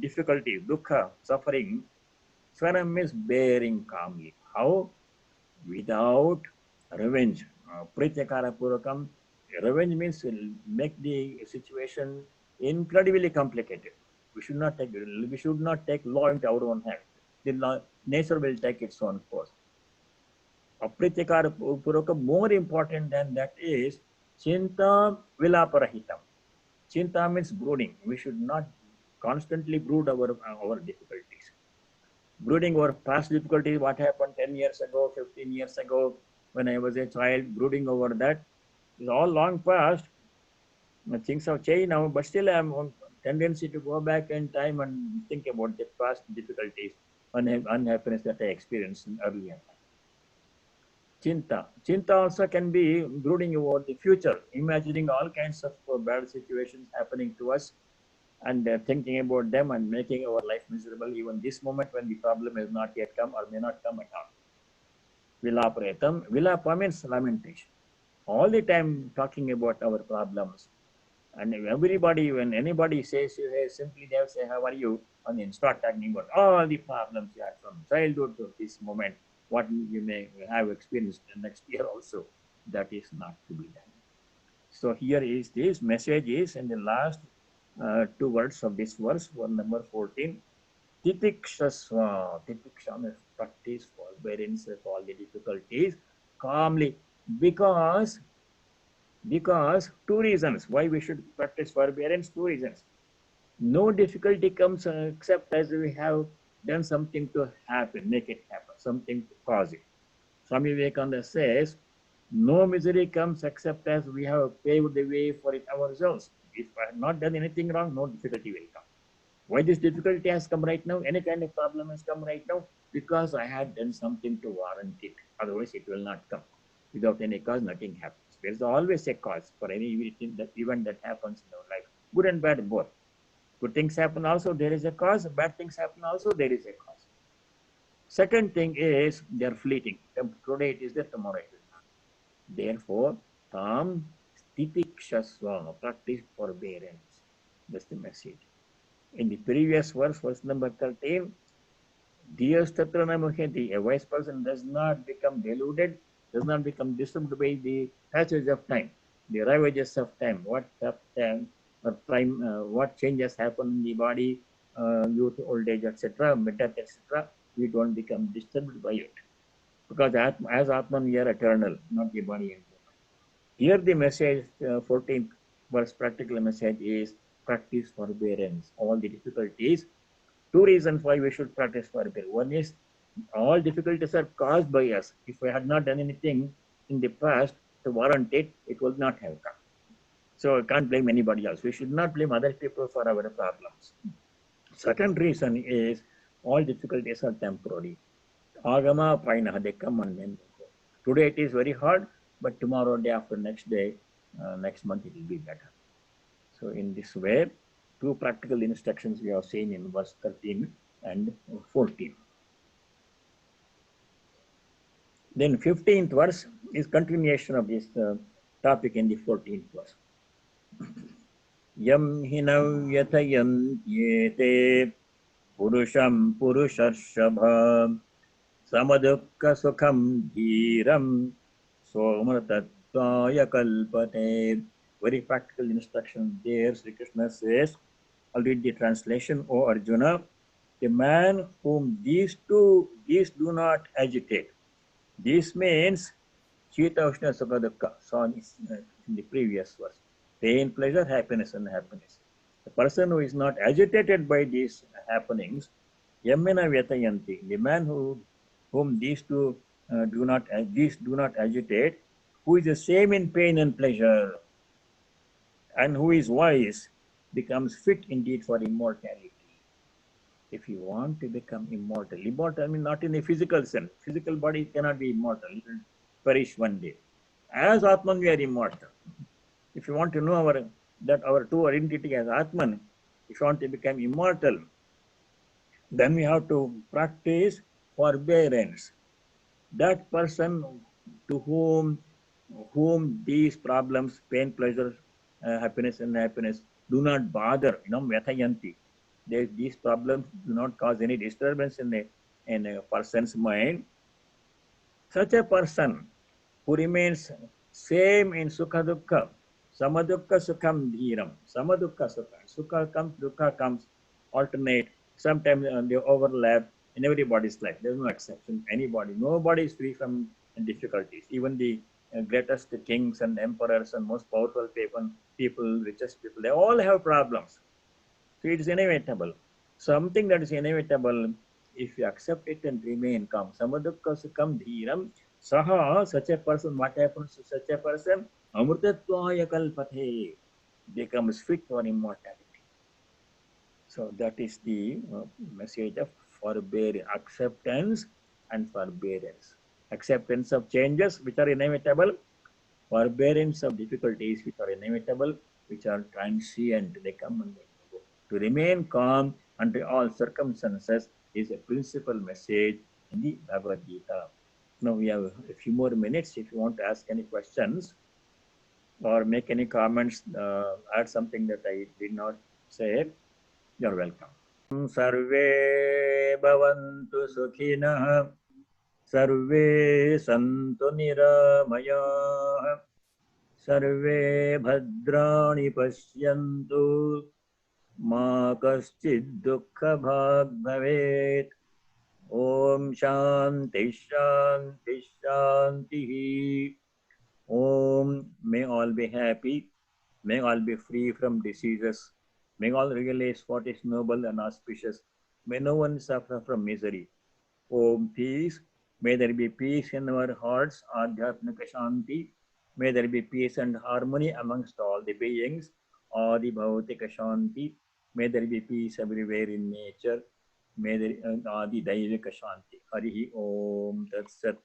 difficulties, dukkha, suffering. Sahanam means bearing calmly. How? Without revenge. Prityakara purvakam. Revenge means make the situation incredibly complicated. We should not take law into our own hands. The law, nature will take its own course. Aprityakara purvakam, more important than that is chinta vilaparahitam. Chinta means brooding. We should not constantly brood our difficulties. Brooding over past difficulties, what happened 10 years ago, 15 years ago, when I was a child, brooding over that, is all long past. Things have changed now, but still I have a tendency to go back in time and think about the past difficulties, unhappiness that I experienced earlier. Chinta. Chinta also can be brooding over the future, imagining all kinds of bad situations happening to us and thinking about them and making our life miserable even this moment when the problem has not yet come or may not come at all. Vilaparetam. Vilapa means lamentation. All the time talking about our problems. And everybody, when anybody says you, hey, simply they'll say, how are you? And then start talking about all the problems you had from childhood to this moment, what you may have experienced the next year also. That is not to be done. So here is this message is in the last 2 words of this verse, number 14. Titikshasva. Titiksha means practice forbearance of all the difficulties calmly. Because 2 reasons why we should practice forbearance, 2 reasons. No difficulty comes except as we have done something to happen, make it happen, something to cause it. Swami Vivekananda says, no misery comes except as we have paved the way for it ourselves. If I have not done anything wrong, no difficulty will come. Why this difficulty has come right now? Any kind of problem has come right now? Because I had done something to warrant it. Otherwise, it will not come. Without any cause, nothing happens. There is always a cause for any event that happens in our life. Good and bad, both. Good things happen also, there is a cause. Bad things happen also, there is a cause. Second thing is they are fleeting. Today it is there, tomorrow it is not. Therefore, tam stitikshasva, practice forbearance. That's the message. In the previous verse number 13, Diyas tatra na muhyati, a wise person does not become deluded, does not become disturbed by the passage of time, the ravages of time, what time or time, what changes happen in the body, youth, old age, etc., death, etc. We don't become disturbed by it. Because as Atman, we are eternal, not the body and soul. Here the message, 14th verse, practical message is practice forbearance. All the difficulties, two reasons why we should practice forbearance. One is all difficulties are caused by us. If we had not done anything in the past to warrant it, it would not have come. So I can't blame anybody else. We should not blame other people for our problems. Second reason is all difficulties are temporary. Agama paina, they come and then go. Today it is very hard, but tomorrow, day after next day, next month it will be better. So in this way, two practical instructions we have seen in verse 13 and 14. Then 15th verse is continuation of this topic in the 14th verse. Yam hinav yatayantyete purusham purushashabha samadukka sukham dhiram somatatvaya kalpate. Very practical instruction there. Sri Krishna says, I'll read the translation. O Arjuna, the man whom these do not agitate. This means Chita Ushna Sukha Dukkha, saw in the previous verse. Pain, pleasure, happiness, and happiness. The person who is not agitated by these happenings, Yamena Vyatayanti, the man whom these do not agitate, who is the same in pain and pleasure, and who is wise, becomes fit indeed for immortality. If you want to become immortal, I mean not in a physical sense. Physical body cannot be immortal. It will perish one day. As Atman, we are immortal. If you want to know our true identity as Atman, if you want to become immortal, then we have to practice forbearance. That person to whom these problems, pain, pleasure, happiness, do not bother, Vyatayanti. These problems do not cause any disturbance in a person's mind. Such a person who remains same in Sukha Dukkha, Samadukka Sukham Dhiram, Samadukka Sukha, Sukha comes, Dukkha comes, alternate, sometimes they overlap in everybody's life. There's no exception. Nobody is free from difficulties. Even the greatest kings and emperors and most powerful people, richest people, they all have problems. So it is inevitable. Something that is inevitable, if you accept it and remain calm. Samadukka Sukham Dhiram, Saha, such a person, what happens to such a person? Amrutatvaya kalpate, becomes fit for immortality. So that is the message of forbearance, acceptance and forbearance. Acceptance of changes which are inevitable, forbearance of difficulties which are inevitable, which are transient, they come and they go. To remain calm under all circumstances is a principal message in the Bhagavad Gita. Now we have a few more minutes. If you want to ask any questions or make any comments, add something that I did not say, you're welcome. Sarve bhavantu sukhinah, sarve santu niramayah, sarve bhadrani pashyantu, ma kaschid dukkha bhag bhavet. Om Shanti Shanti Shanti. Om, may all be happy, may all be free from diseases, may all realize what is noble and auspicious, may no one suffer from misery. Om peace, may there be peace in our hearts, Adhyatmika Shanti, may there be peace and harmony amongst all the beings, Adi Bhautika Shanti, may there be peace everywhere in nature, may there Adi Daivika Shanti. Harihi Om Tat Sat.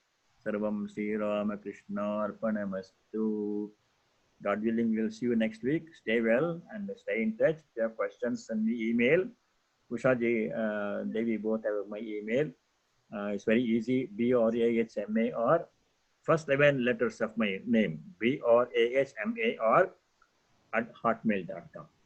Sarvam Sri Ramakrishna Arpanamastu. God willing, we'll see you next week. Stay well and stay in touch. If you have questions, send me email. Usha ji, Devi both have my email. It's very easy. BRAHMA or first 11 letters of my name, BRAHMAR at hotmail.com.